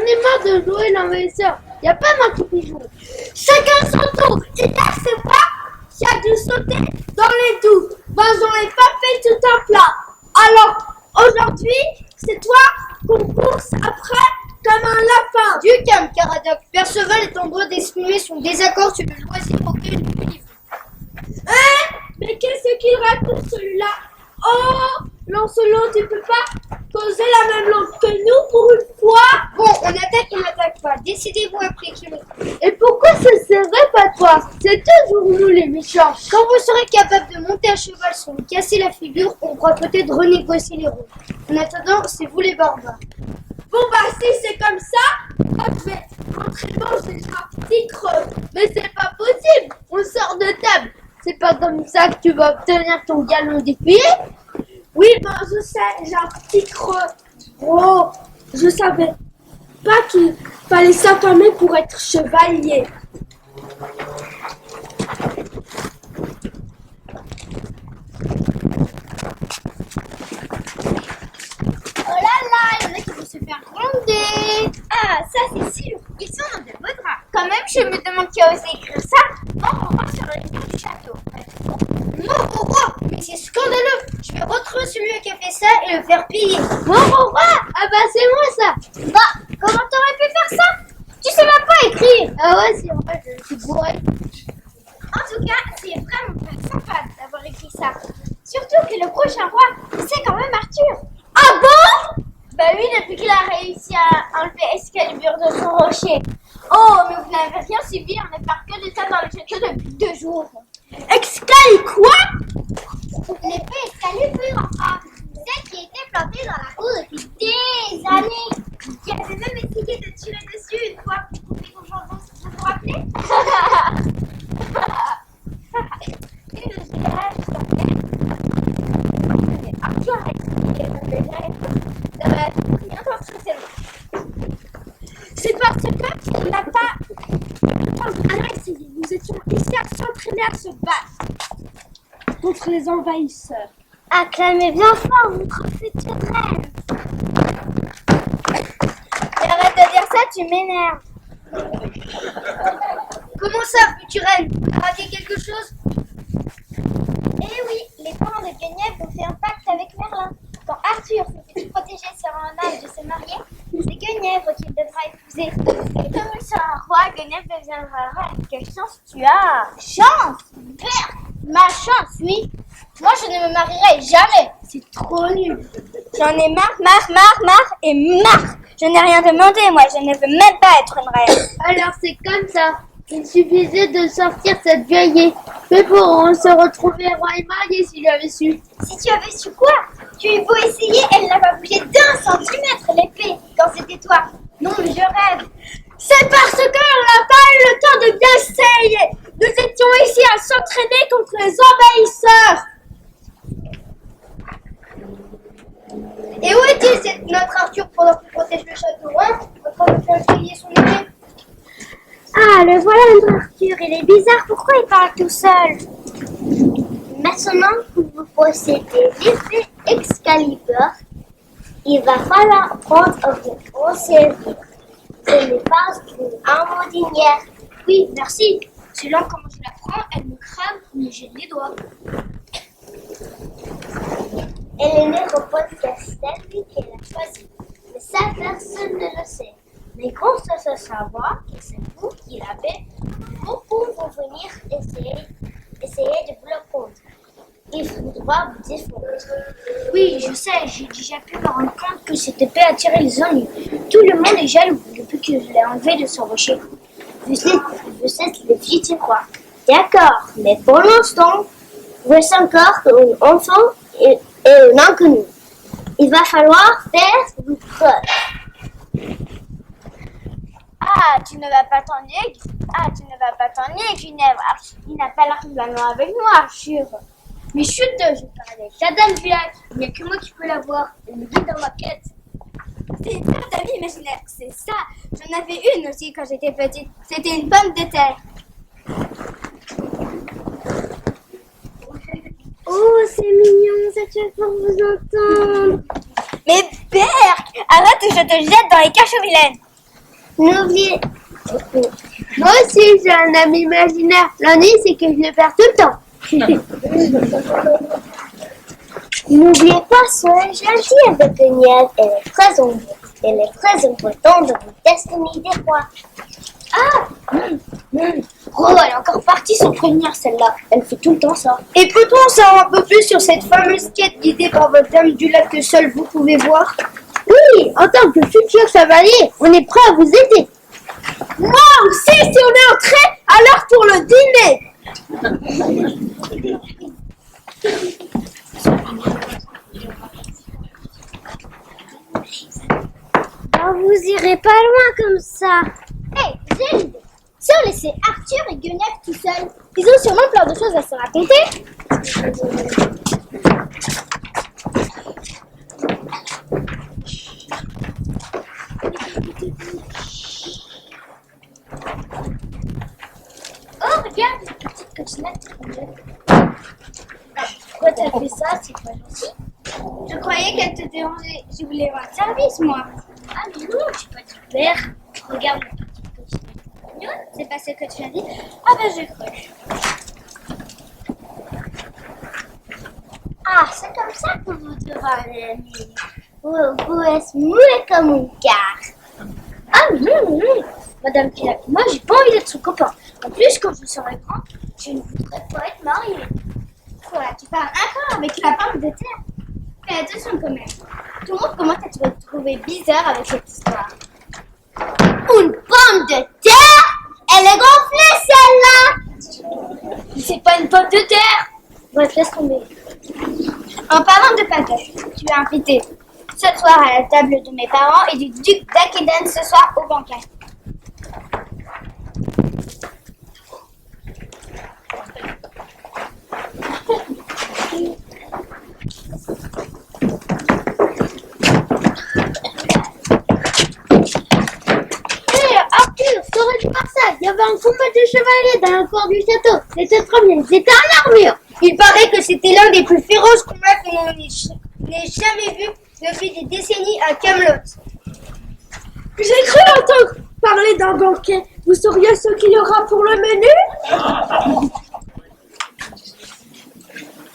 ai marre de jouer l'envahisseur. Y a pas moi qui puis jouer. Chacun son tour. Et là, c'est moi qui a dû sauter dans les douves. Ben, j'en ai pas fait tout un plat. Alors, aujourd'hui, c'est toi qu'on course après comme un lapin. Du calme, Caradoc. Perceval est en droit d'exprimer son désaccord sur le loisir auquel nous vivons. Mais qu'est-ce qu'il raconte celui-là? Oh, Lancelot, tu peux pas causer la même langue que nous pour une fois? Bon, on n'attaque pas. Décidez-vous après que Et pourquoi ce serait pas toi? C'est toujours nous les méchants. Quand vous serez capable de monter à cheval sans vous casser la figure, on pourra peut-être renégocier les rôles. En attendant, c'est vous les barbares. Bon bah si c'est comme ça, moi je vais rentrer manger un petit creux. Mais c'est pas possible, on sort de table. C'est pas comme ça que tu vas obtenir ton galon d'épée. Oui, ben je sais, j'ai un petit creux. Oh, je savais pas qu'il fallait s'enfermer pour être chevalier. Oh là là, il y en a qui vont se faire gronder. Ah, ça c'est sûr, ils sont dans de beaux draps. Quand même, je me demande qui a osé écrire ça. Mort au roi sur le toit du château. Mort au roi? Mais c'est scandaleux. Je vais retrouver celui qui a fait ça et le faire payer. Mort au roi? Ah bah c'est moi ça. Bah, comment t'aurais pu faire ça? Tu sais même pas écrire. Ah ouais, c'est vrai, je suis bourré. En tout cas, c'est vraiment pas sympa d'avoir écrit ça. Surtout que le prochain roi, c'est quand même Arthur. Ah bon? Bah oui, depuis qu'il a réussi à enlever Excalibur de son rocher. Oh, mais vous n'avez rien subi, on ne parle que de ça dans le château depuis 2 jours. Excali quoi? L'épée Excalibur, enfin, celle qui était plantée dans la cour depuis des années. Qui avait même essayé de tirer dessus une fois. Vous pouvez vous rappeler? Et le village s'appelait Arthur a expliqué le village. Ça va bientôt très long. C'est parce qu'il n'a pas essayé. Nous étions ici à s'entraîner à se battre contre les envahisseurs. Acclamez bien fort votre future reine. Et arrête de dire ça, tu m'énerves. Comment ça, future reine? T'as raté quelque chose? Eh oui, les parents de Guenièvre ont fait un pacte avec Merlin. Quand Arthur s'est fait protéger sur un âge de se marier, c'est Guenièvre qu'il devra épouser. Et comme il sera un roi, Guenièvre deviendra reine. Quelle chance tu as! Chance? Merde! Ma chance, oui! Moi, je ne me marierai jamais! C'est trop nul! J'en ai marre et marre! Je n'ai rien demandé, moi, je ne veux même pas être une reine! Alors c'est comme ça. Il suffisait de sortir cette vieille épée pour se retrouver roi et marié si j'avais su. Si tu avais su quoi? Tu es beau essayer, elle n'a pas bougé d'1 centimètre l'épée quand c'était toi. Non, mais je rêve. C'est parce qu'on n'a pas eu le temps de bien essayer. Nous étions ici à s'entraîner contre les envahisseurs. Et où est-il notre Arthur pendant qu'il protège le château, hein? En train de faire griller son épée. Ah, le voilà notre Arthur. Il est bizarre. Pourquoi il parle tout seul? Maintenant que vous possédez l'épée Excalibur, il va falloir prendre à vous en servir. Ce n'est pas une armodinière. Oui, merci. Selon comment je la prends, elle me crame ou me gêne les doigts. Elle est née au point de celui qu'elle a choisi. Mais ça, personne ne le sait. Mais qu'on se savoir que c'est vous qui l'avez, beaucoup vont venir essayer de vous le prendre. Il faudra vous défendre. Oui, je sais, j'ai déjà pu me rendre compte que cette épée attirait les ennuis. Tout le monde est jaloux depuis que je l'ai enlevé de son rocher. Vous êtes le fils du roi. D'accord, mais pour l'instant, vous êtes encore un enfant et un inconnu. Il va falloir faire vos preuves. Ah, tu ne vas pas t'ennuyer, Ginevre. Il n'a pas l'argent avec moi, Arthur. Mais chut, je parle avec la dame du lac. Il n'y a que moi qui peux la voir. Elle me guide dans ma quête. C'est une sorte d'amis imaginaire, c'est ça. J'en avais une aussi quand j'étais petite. C'était une pomme de terre. Oh, c'est mignon, ça tient pour vous entendre. Mais Berk, arrête ou je te jette dans les caches aux vilaines. N'oubliez... Moi aussi, j'ai un ami imaginaire. L'ennui, c'est que je le perds tout le temps. N'oubliez pas, soyez gentil avec Guenièvre. Elle est très importante dans votre destinée des rois. Oh, elle est encore partie sans prévenir celle-là. Elle fait tout le temps ça. Et peut-on en savoir un peu plus sur cette fameuse quête guidée par votre dame du lac que seul vous pouvez voir? Oui, en tant que futur chevalier, on est prêt à vous aider. Moi aussi, si on est entré, alors pour le dîner. Oh, vous irez pas loin comme ça. Hey, j'ai une idée. Si on laissait Arthur et Guenièvre tout seuls, ils ont sûrement plein de choses à se raconter. Oh, regarde, une petite cochinette. Pourquoi t'as fait ça? C'est pas gentil. Je croyais qu'elle te dérangeait. Je voulais rendre service, moi. Ah, mais non, je suis pas du père. Regarde la petite cochinette. C'est pas ce que tu as dit? Ah, ben j'ai cru. Ah, c'est comme ça que vous devez aller. Vous êtes muet comme un car. Ah, non. Madame Pilat, moi, j'ai pas envie d'être son copain. En plus, quand je serai grand, je ne voudrais pas être mariée. Voilà, tu parles encore avec la pomme de terre. Fais attention quand même. Tout le monde commence à te trouver bizarre avec cette histoire. Une pomme de terre? Elle est gonflée, celle-là! C'est pas une pomme de terre. Bref, laisse tomber. En parlant de patates, tu es invité ce soir à la table de mes parents et du duc d'Aquitaine ce soir au banquet. Arthur, t'aurais dû voir ça. Il y avait un combat de chevaliers dans le cours du château. C'était trop bien. Ils étaient en armure. Il paraît que c'était l'un des plus féroces combats que l'on n'ait jamais vu depuis des décennies à Camelot. J'ai cru entendre parler d'un banquet. Vous sauriez ce qu'il y aura pour le menu?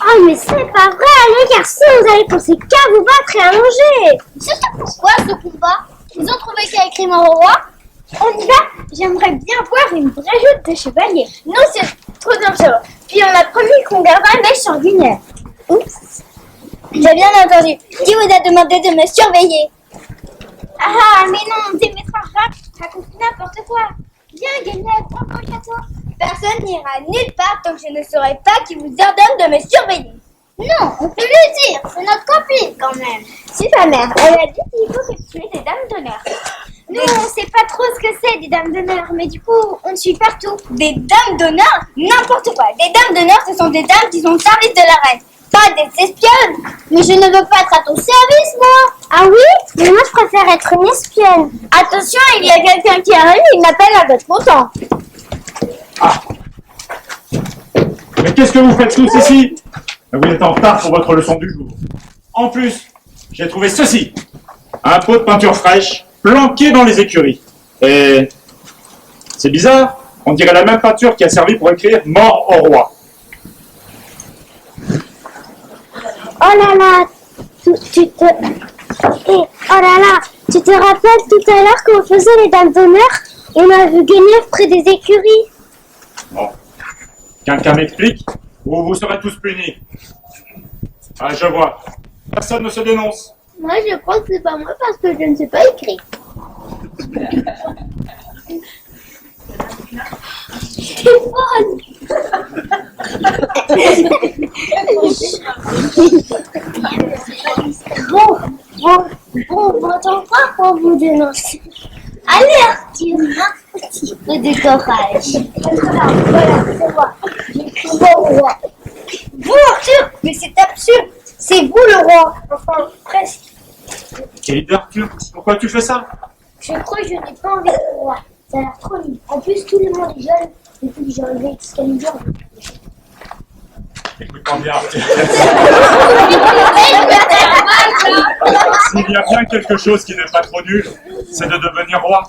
Oh, mais c'est pas vrai, les garçons, vous allez penser qu'à vous battre et à manger. C'est ça pourquoi ce combat? Ils ont trouvé qu'il y a écrit mort au roi? On y va? J'aimerais bien voir une vraie lutte de chevaliers. Non, c'est trop dangereux. Puis on a promis qu'on gardera un œil sur Guenièvre. Oups. J'ai bien entendu. Qui vous a demandé de me surveiller? Ah, mais non, t'es maître raconte n'importe quoi. Viens, Guenièvre, prends ton château. Personne n'ira nulle part tant que je ne saurai pas qui vous ordonne de me surveiller. Non, on peut le dire, c'est notre copine quand même. Si ta mère, elle a dit qu'il faut que tu aies des dames d'honneur. Nous, on sait pas trop ce que c'est des dames d'honneur, mais du coup, on te suit partout. Des dames d'honneur? N'importe quoi. Des dames d'honneur, ce sont des dames qui sont au service de la reine. Pas des espionnes. Mais je ne veux pas être à ton service, moi. Ah oui? Mais moi, je préfère être une espionne. Attention, il y a quelqu'un qui arrive, il m'appelle à votre content. Ah. Mais qu'est-ce que vous faites tous ici? Vous êtes en retard pour votre leçon du jour. En plus, j'ai trouvé ceci. Un pot de peinture fraîche, planqué dans les écuries. Et c'est bizarre, on dirait la même peinture qui a servi pour écrire « Mort au roi ». Oh là là, tu te... oh là là, tu te rappelles tout à l'heure quand on faisait les dames d'honneur, on a vu Guenièvre près des écuries. Bon. Quelqu'un m'explique ou vous serez tous punis? Ah, je vois. Personne ne se dénonce. Moi, je crois que c'est pas moi parce que je ne sais pas écrire. C'est folle. Bon, m'entends pas pour vous dénoncer. Allez, Arthur, un petit peu de courage. Voilà, c'est moi. Bon roi. Vous, Arthur? Mais c'est absurde. C'est vous le roi. Enfin, presque. Quelle idée, Arthur? Pourquoi tu fais ça? Je crois que je n'ai pas envie de roi. Ça a l'air trop nul. En plus, tout le monde est jeune depuis que j'ai enlevé Excalibur. Écoute-moi bien. S'il y a bien quelque chose qui n'est pas trop nul, c'est de devenir roi.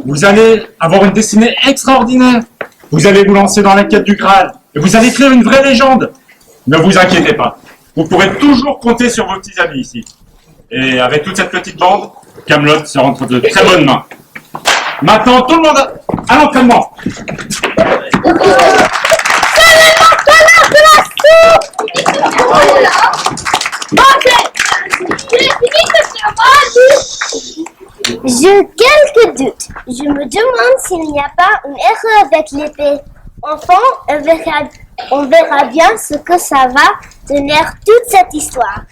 Vous allez avoir une destinée extraordinaire. Vous allez vous lancer dans la quête du Graal. Et vous allez écrire une vraie légende. Ne vous inquiétez pas. Vous pourrez toujours compter sur vos petits amis ici. Et avec toute cette petite bande, Kaamelott sera entre de très bonnes mains. Maintenant, tout le monde à l'entraînement. J'ai quelques doutes. Je me demande s'il n'y a pas une erreur avec l'épée. Enfin, on verra bien ce que ça va donner toute cette histoire.